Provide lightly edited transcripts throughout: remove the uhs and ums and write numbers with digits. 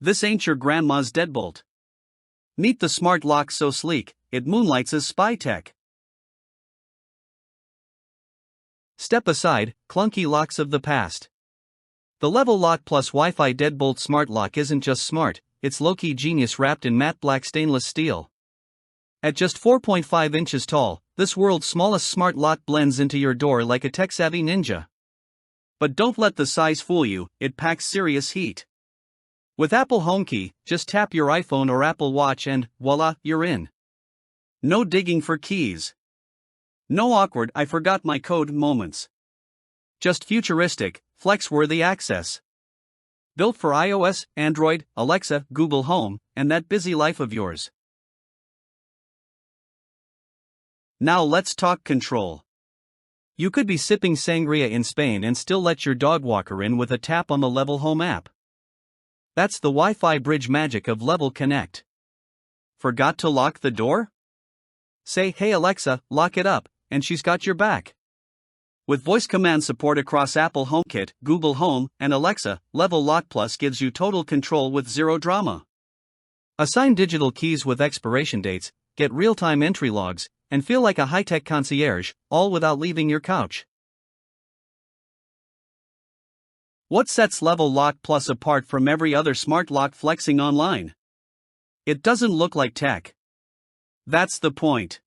This ain't your grandma's deadbolt. Meet the smart lock so sleek, it moonlights as spy tech. Step aside, clunky locks of the past. The Level Lock Plus Wi-Fi Deadbolt Smart Lock isn't just smart, it's low-key genius wrapped in matte black stainless steel. At just 4.5 inches tall, this world's smallest smart lock blends into your door like a tech-savvy ninja. But don't let the size fool you, it packs serious heat. With Apple HomeKit, just tap your iPhone or Apple Watch and, voila, you're in. No digging for keys. No awkward "I forgot my code" moments. Just futuristic, flex-worthy access. Built for iOS, Android, Alexa, Google Home, and that busy life of yours. Now let's talk control. You could be sipping sangria in Spain and still let your dog walker in with a tap on the Level Home app. That's the Wi-Fi bridge magic of Level Connect. Forgot to lock the door? Say, "Hey Alexa, lock it up," and she's got your back. With voice command support across Apple HomeKit, Google Home, and Alexa, Level Lock Plus gives you total control with zero drama. Assign digital keys with expiration dates, get real-time entry logs, and feel like a high-tech concierge, all without leaving your couch. What sets Level Lock Plus apart from every other smart lock flexing online? It doesn't look like tech. That's the point.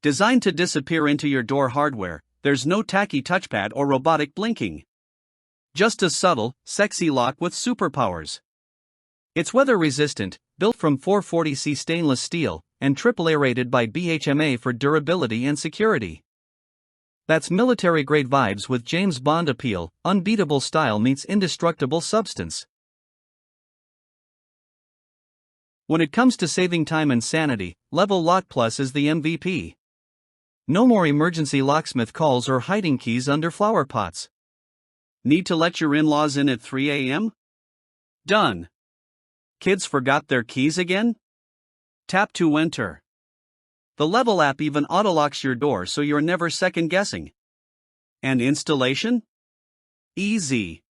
Designed to disappear into your door hardware, there's no tacky touchpad or robotic blinking. Just a subtle, sexy lock with superpowers. It's weather-resistant, built from 440C stainless steel, and AAA rated by BHMA for durability and security. That's military-grade vibes with James Bond appeal, unbeatable style meets indestructible substance. When it comes to saving time and sanity, Level Lock Plus is the MVP. No more emergency locksmith calls or hiding keys under flower pots. Need to let your in-laws in at 3 a.m.? Done. Kids forgot their keys again? Tap to enter. The Level app even auto-locks your door so you're never second-guessing. And installation? Easy.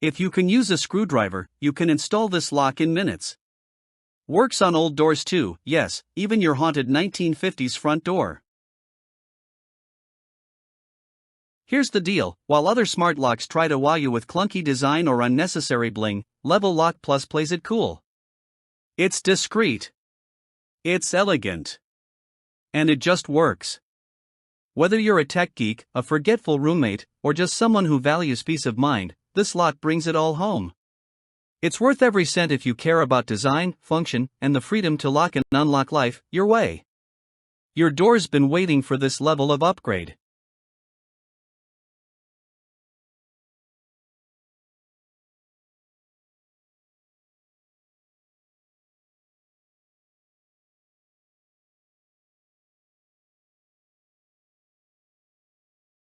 If you can use a screwdriver, you can install this lock in minutes. Works on old doors too, yes, even your haunted 1950s front door. Here's the deal, while other smart locks try to wow you with clunky design or unnecessary bling, Level Lock Plus plays it cool. It's discreet. It's elegant. And it just works. Whether you're a tech geek, a forgetful roommate, or just someone who values peace of mind, this lock brings it all home. It's worth every cent if you care about design, function, and the freedom to lock and unlock life your way. Your door's been waiting for this level of upgrade.